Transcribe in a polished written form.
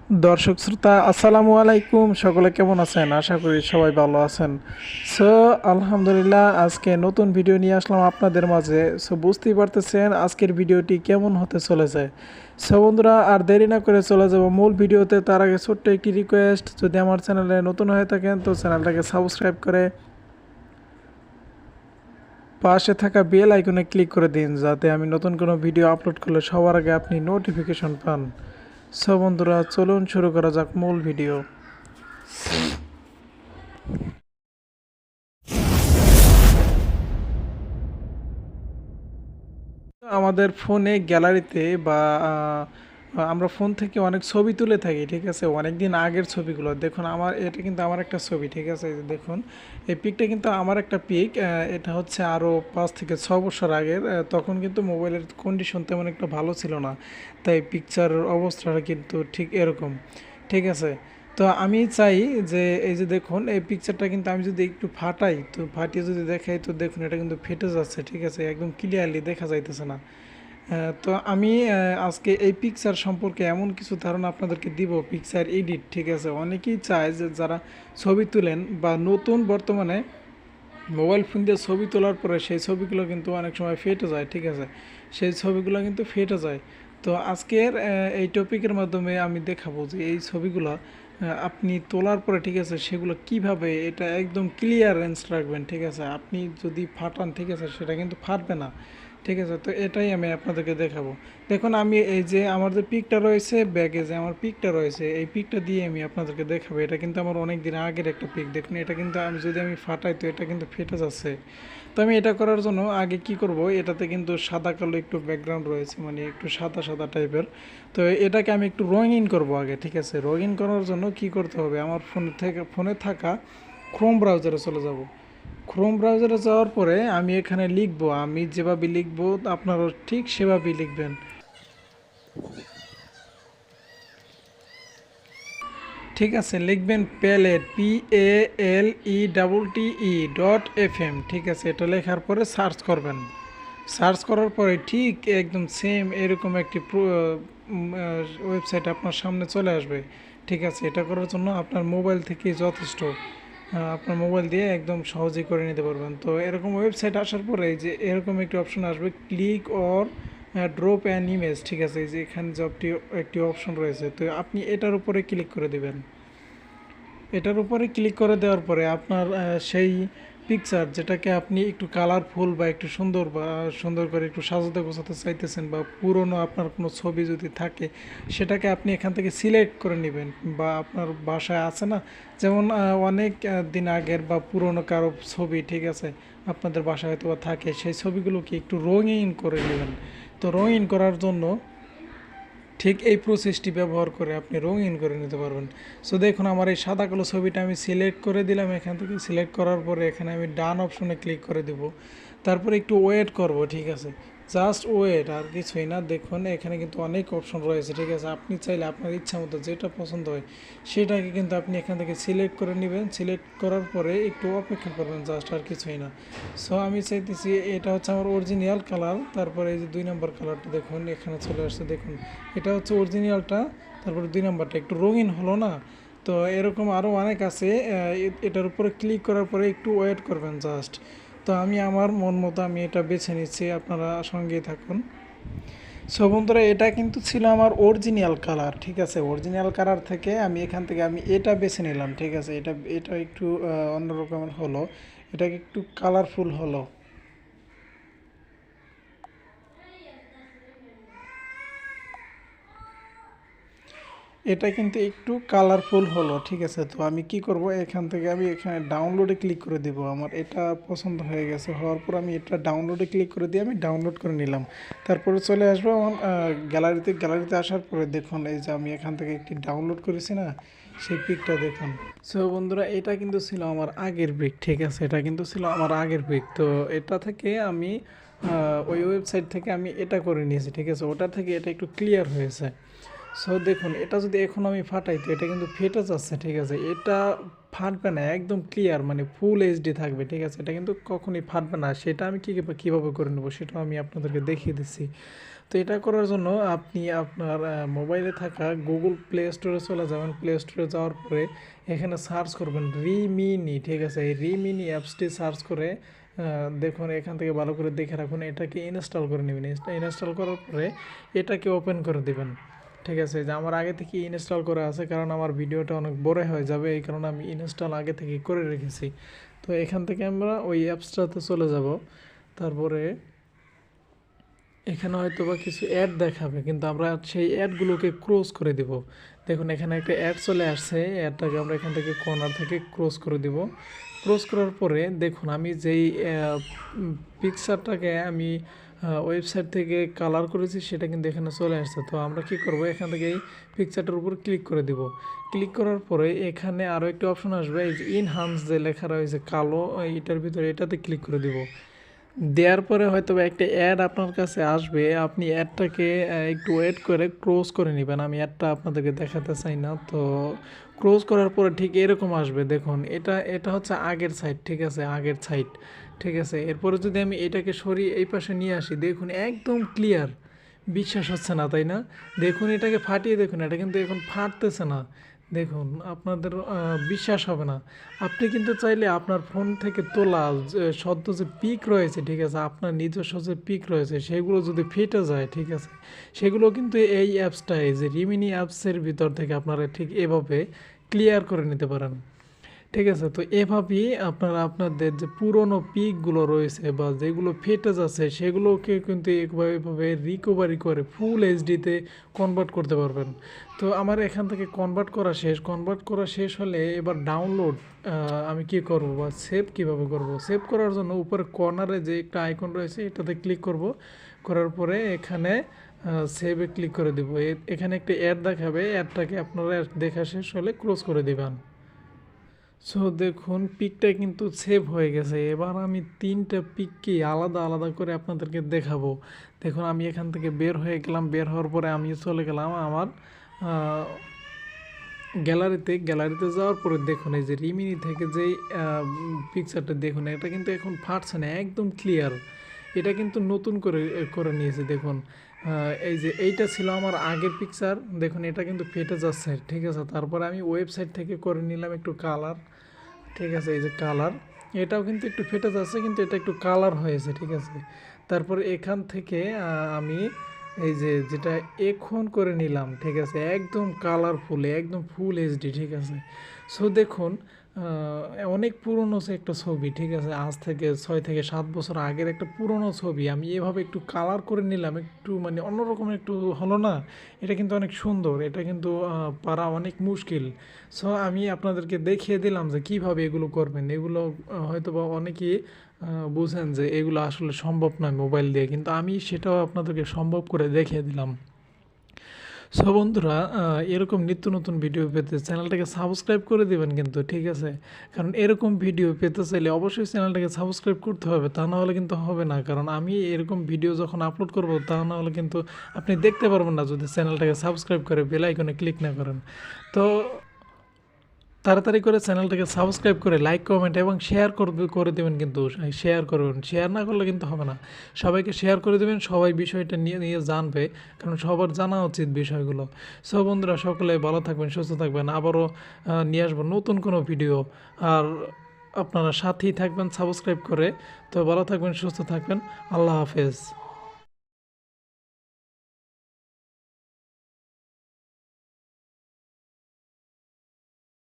দর্শক শ্রোতা আসসালামু আলাইকুম, সকলে কেমন আছেন? আশা করি সবাই ভালো আছেন। সো আলহামদুলিল্লাহ, আজকে নতুন ভিডিও নিয়ে আসলাম আপনাদের মাঝে। সো বুঝতেই পারতেছেন আজকের ভিডিওটি কেমন হতে চলেছে। সো বন্ধুরা, আর দেরি না করে চলে যাব মূল ভিডিওতে। তার আগে ছোট্ট একটি রিকোয়েস্ট, যদি আমার চ্যানেলে নতুন হয়ে থাকেন তো চ্যানেলটাকে সাবস্ক্রাইব করে পাশে থাকা বেল আইকনে ক্লিক করে দিন, যাতে আমি নতুন কোনো ভিডিও আপলোড করলে সবার আগে আপনি নোটিফিকেশন পান। সো বন্ধুরা, চলুন শুরু করা যাক মূল ভিডিও। আমাদের ফোনে গ্যালারিতে বা আমরা ফোন থেকে অনেক ছবি তুলে থাকি, ঠিক আছে? অনেক দিন আগের ছবিগুলো দেখুন। এটা কিন্তু আমার একটা ছবি, ঠিক আছে? এই যে দেখুন, এই পিকটা কিন্তু আমার একটা পিক। এটা হচ্ছে আরও 5 থেকে 6 বছর আগের। তখন কিন্তু মোবাইলের কন্ডিশন তেমন একটা ভালো ছিল না, তাই পিকচারের অবস্থাটা কিন্তু ঠিক এরকম, ঠিক আছে? তো আমি চাই যে এই যে দেখুন, এই পিকচারটা কিন্তু আমি যদি একটু ফাটাই, তো ফাটিয়ে যদি দেখাই, তো দেখুন এটা কিন্তু ফেটে যাচ্ছে, ঠিক আছে? একদম ক্লিয়ারলি দেখা যাইতেছে না। তো আমি আজকে এই পিকচার সম্পর্কে এমন কিছু ধারণা আপনাদেরকে দিব। পিকচার এডিট, ঠিক আছে? অনেকেই চায় যে যারা ছবি তুলেন বা নতুন বর্তমানে মোবাইল ফোন দিয়ে ছবি তোলার পরে সেই ছবিগুলো কিন্তু অনেক সময় ফেটে যায়, ঠিক আছে? সেই ছবিগুলো কিন্তু ফেটে যায়। তো আজকের এই টপিকের মাধ্যমে আমি দেখাবো যে এই ছবিগুলো আপনি তোলার পরে, ঠিক আছে, সেগুলো কিভাবে এটা একদম ক্লিয়ারেন্স রাখবেন, ঠিক আছে? আপনি যদি ফাটান, ঠিক আছে, সেটা কিন্তু ফাটবে না, ঠিক আছে? তো এটাই আমি আপনাদেরকে দেখাবো। দেখুন, আমি এই যে আমার যে পিকটা রয়েছে ব্যাগে, যে আমার পিকটা রয়েছে, এই পিকটা দিয়ে আমি আপনাদেরকে দেখাবো। এটা কিন্তু আমার অনেক দিন আগের একটা পিক। দেখুন, এটা কিন্তু আমি ফাটাই, তো এটা কিন্তু ফেটে যাচ্ছে। তো আমি এটা করার জন্য আগে কি করব, এটাতে কিন্তু সাদা কালো একটু ব্যাকগ্রাউন্ড রয়েছে, মানে একটু সাদা সাদা টাইপের। তো এটাকে আমি একটু রঙিন করব আগে, ঠিক আছে? রঙিন করার জন্য কি করতে হবে, আমার ফোনে থাকা ক্রোম ব্রাউজারে চলে যাব। ক্রোম ব্রাউজারে যাওয়ার পরে আমি এখানে লিখব, আমি যেভাবে লিখব আপনারাও ঠিক সেভাবেই লিখবেন। ঠিক আছে, লিখবেন প্যালেট, PALETTE.FM, ঠিক আছে? এটা লেখার পরে সার্চ করবেন। সার্চ করার পরে ঠিক একদম সেম এরকম একটি ওয়েবসাইট আপনার সামনে চলে আসবে, ঠিক আছে? এটা করার জন্য আপনার মোবাইল থেকেই যথেষ্ট। আপনার মোবাইল দিয়ে একদম সহজেই করে নিতে পারবেন। তো এরকম ওয়েবসাইট আসার পরে এই যে এরকম একটি অপশন আসবে, click or drop an image, ঠিক আছে? এই যে এখানে যে একটি অপশন রয়েছে, তো আপনি এটার উপরে ক্লিক করে দেবেন। এটার উপরে ক্লিক করে দেওয়ার পরে আপনার সেই পিকচার, যেটাকে আপনি একটু কালারফুল বা একটু সুন্দর করে একটু সাজাতে গোছাতে চাইতেছেন, বা পুরনো আপনার কোনো ছবি যদি থাকে, সেটাকে আপনি এখান থেকে সিলেক্ট করে নেবেন। বা আপনার বাসায় আছে না, যেমন অনেক দিন আগের বা পুরনো কারো ছবি, ঠিক আছে, আপনাদের বাসায় হয়তো বা থাকে, সেই ছবিগুলোকে একটু রঙিন করে নেবেন। তো রঙিন করার জন্য ঠিক এই প্রসেসটি ব্যবহার করে আপনি রঙিন করে নিতে পারবেন। সো দেখুন, আমার এই সাদা কালো ছবিটা আমি সিলেক্ট করে দিলাম। এখান থেকে সিলেক্ট করার পরে এখানে আমি ডান অপশনে ক্লিক করে দেব। তারপরে একটু ওয়েট করব, ঠিক আছে? জাস্ট ওয়েট, আর কিছুই না। দেখুন, এখানে কিন্তু অনেক অপশন রয়েছে, ঠিক আছে? আপনি চাইলে আপনার ইচ্ছা মতো যেটা পছন্দ হয় সেটাকে কিন্তু আপনি এখান থেকে সিলেক্ট করে নেবেন। সিলেক্ট করার পরে একটু অপেক্ষা করবেন, জাস্ট, আর কিছুই না। সো আমি চাইতেছি, এটা হচ্ছে আমার অরিজিনাল কালার। তারপরে এই যে 2 নম্বর কালারটা দেখুন এখানে চলে আসছে, দেখুন এটা হচ্ছে অরিজিনালটা। তারপরে 2 নম্বরটা একটু রঙিন হলো না? তো এরকম আরও অনেক আছে। এটার উপরে ক্লিক করার পরে একটু ওয়েট করবেন, জাস্ট। তো আমি আমার মন মতো আমি এটা বেছে নিচ্ছি, আপনারা সঙ্গেই থাকুন। সো বন্ধুরা, এটা কিন্তু ছিল আমার অরিজিনাল কালার, ঠিক আছে? অরিজিনাল কালার থেকে আমি এখান থেকে আমি এটা বেছে নিলাম, ঠিক আছে? এটা এটা একটু অন্যরকমের হলো, এটা একটু কালারফুল হলো। এটা কিন্তু একটু কালারফুল হলো, ঠিক আছে? তো আমি কি করব, এখান থেকে আমি এখানে ডাউনলোডে ক্লিক করে দেব। আমার এটা পছন্দ হয়ে গেছে, হওয়ার পর আমি এটা ডাউনলোডে ক্লিক করে দিয়ে আমি ডাউনলোড করে নিলাম। তারপরে চলে আসবো আমার গ্যালারিতে আসার পরে দেখুন, এই যে আমি এখান থেকে একটি ডাউনলোড করেছি না, সেই পিকটা দেখুন। সো বন্ধুরা, এটা কিন্তু ছিল আমার আগের পিক, ঠিক আছে? এটা কিন্তু ছিল আমার আগের পিক। তো এটা থেকে আমি ওই ওয়েবসাইট থেকে আমি এটা করে নিয়েছি, ঠিক আছে? ওটা থেকে এটা একটু ক্লিয়ার হয়েছে। সো দেখুন, এটা যদি এখন আমি ফাটাই, তো এটা কিন্তু ফেটে যাচ্ছে, ঠিক আছে? এটা ফাটবে না, একদম ক্লিয়ার, মানে ফুল এইচডি থাকবে, ঠিক আছে? এটা কিন্তু কখনোই ফাটবে না। সেটা আমি কীভাবে করে নেবো সেটাও আমি আপনাদেরকে দেখিয়ে দিচ্ছি। তো এটা করার জন্য আপনি আপনার মোবাইলে থাকা গুগল প্লে স্টোরে চলে যাবেন। প্লে স্টোরে যাওয়ার পরে এখানে সার্চ করবেন রিমিনি, ঠিক আছে? এই রিমিনি অ্যাপসটি সার্চ করে দেখুন, এখান থেকে ভালো করে দেখে রাখুন, এটাকে ইনস্টল করে নেবেন। ইনস্টল করার পরে এটাকে ওপেন করে দেবেন, ঠিক আছে? যে আমার আগে থেকে ইনস্টল করা আছে, কারণ আমার ভিডিওটা অনেক বড় হয়ে যাবে, এই কারণে আমি ইনস্টল আগে থেকে করে রেখেছি। তো এখান থেকে আমরা ওই অ্যাপসটাতে চলে যাব। তারপরে এখানে হয়তো বা কিছু অ্যাড দেখাবে, কিন্তু আমরা সেই অ্যাডগুলোকে ক্লোজ করে দিব। দেখুন এখানে একটা অ্যাড চলে আসছে, অ্যাডটাকে আমরা এখান থেকে কর্নার থেকে ক্লোজ করে দিব। ক্লোজ করার পরে দেখুন আমি যেই পিকচারটাকে আমি ওয়েবসাইট থেকে কালার করেছি সেটা কিন্তু এখানে চলে আসছে। তো আমরা কি করব, এখান থেকে এই পিকচারটার উপর ক্লিক করে দিব। ক্লিক করার পরে এখানে আরও একটি অপশন আসবে, এই যে ইনহান্স যে লেখা রয়েছে কালো, এটার ভিতরে এটাতে ক্লিক করে দিব। দেওয়ার পরে হয়তো একটা অ্যাড আপনার কাছে আসবে, আপনি অ্যাডটাকে একটু ওয়েট করে ক্লোজ করে নেবেন। আমি অ্যাডটা আপনাদেরকে দেখাতে চাই না। তো ক্লোজ করার পরে ঠিক এরকম আসবে, দেখুন এটা হচ্ছে আগের সাইড, ঠিক আছে? আগের সাইড, ঠিক আছে? এরপরে যদি আমি এটাকে সরিয়ে এই পাশে নিয়ে আসি, দেখুন একদম ক্লিয়ার। বিশ্বাস হচ্ছে না, তাই না? দেখুন এটাকে ফাটিয়ে দেখুন, এটা কিন্তু এখন ফাটতেছে না। দেখুন আপনাদের বিশ্বাস হবে না। আপনি কিন্তু চাইলে আপনার ফোন থেকে তোলা সদ্য যে পিক রয়েছে, ঠিক আছে, আপনার নিজস্ব যে পিক রয়েছে সেগুলো যদি ফেটে যায়, ঠিক আছে, সেগুলো কিন্তু এই অ্যাপসটাই, যে রিমিনি অ্যাপসের ভিতর থেকে আপনারা ঠিক এভাবে ক্লিয়ার করে নিতে পারেন, ঠিক আছে? তো এভাবেই আপনারা আপনাদের যে পুরনো পিকগুলো রয়েছে বা যেগুলো ফেটে যাচ্ছে সেগুলোকে কিন্তু এভাবে রিকভারি করে ফুল এইচডিতে কনভার্ট করতে পারবেন। তো আমার এখান থেকে কনভার্ট করা শেষ হলে এবার ডাউনলোড আমি কি করব বা সেভ কিভাবে করব। সেভ করার জন্য উপরে কর্নারে যে একটা আইকন রয়েছে এটাতে ক্লিক করব। করার পরে এখানে সেভে ক্লিক করে দেবো। এখানে একটা অ্যাড দেখাবে, অ্যাডটাকে আপনারা দেখা শেষ হলে ক্লোজ করে দেবেন। সো দেখুন পিকটা কিন্তু সেভ হয়ে গেছে। এবার আমি 3টা পিককে আলাদা আলাদা করে আপনাদেরকে দেখাবো। দেখুন আমি এখান থেকে বের হয়ে গেলাম, বের হওয়ার পরে আমি চলে গেলাম আমার গ্যালারিতে যাওয়ার পরে দেখুন এই যে রিমিনি থেকে যেই পিকচারটা দেখুন, এটা কিন্তু এখন ফাটছে না, একদম ক্লিয়ার। এটা কিন্তু নতুন করে করে নিয়েছে। দেখুন এই যে এইটা ছিল আমার আগের পিকচার, দেখুন এটা কিন্তু ফেটে যাচ্ছে, ঠিক আছে? তারপরে আমি ওয়েবসাইট থেকে করে নিলাম একটু কালার, ঠিক আছে? এই যে কালার, এটাও কিন্তু একটু ফেটে যাচ্ছে, কিন্তু এটা একটু কালার হয়েছে, ঠিক আছে? তারপরে এখান থেকে আমি এই যে যেটা এখন করে নিলাম, ঠিক আছে, একদম কালারফুল, একদম ফুল এইচডি, ঠিক আছে? সো দেখুন অনেক পুরনো একটা ছবি, ঠিক আছে, আজ থেকে 6 থেকে 7 বছর আগের একটা পুরনো ছবি আমি এভাবে একটু কালার করে নিলাম, একটু মানে অন্যরকম একটু হলো না? এটা কিন্তু অনেক সুন্দর, এটা কিন্তু পারা অনেক মুশকিল। সো আমি আপনাদেরকে দেখিয়ে দিলাম যে কিভাবে এগুলো করবেন। এগুলো হয়তো বা অনেকেই বুঝেন যে এগুলো আসলে সম্ভব নয় মোবাইল দিয়ে, কিন্তু আমি সেটাও আপনাদেরকে সম্ভব করে দেখিয়ে দিলাম। সো বন্ধুরা এরকম নিত্য নতুন ভিডিও পেতে চ্যানেলটাকে সাবস্ক্রাইব করে দিবেন কিন্তু, ঠিক আছে? কারণ এরকম ভিডিও পেতে চাইলে অবশ্যই চ্যানেলটাকে সাবস্ক্রাইব করতে হবে, তা না হলে কিন্তু হবে না। কারণ আমি এরকম ভিডিও যখন আপলোড করব তা না হলে কিন্তু আপনি দেখতে পারবেন না যদি চ্যানেলটাকে সাবস্ক্রাইব করে বেল আইকনে ক্লিক না করেন। তো তাড়াতাড়ি করে চ্যানেলটাকে সাবস্ক্রাইব করে লাইক কমেন্ট এবং শেয়ার করে দেবেন, কিন্তু শেয়ার করবেন, শেয়ার না করলে কিন্তু হবে না। সবাইকে শেয়ার করে দেবেন, সবাই বিষয়টা নিয়ে নিয়ে জানবে, কারণ সবার জানা উচিত বিষয়গুলো। সব বন্ধুরা সকলে ভালো থাকবেন, সুস্থ থাকবেন, আবারও নিয়ে আসবো নতুন কোনো ভিডিও। আর আপনারা সাথেই থাকবেন সাবস্ক্রাইব করে। তো ভালো থাকবেন, সুস্থ থাকবেন, আল্লাহ হাফেজ।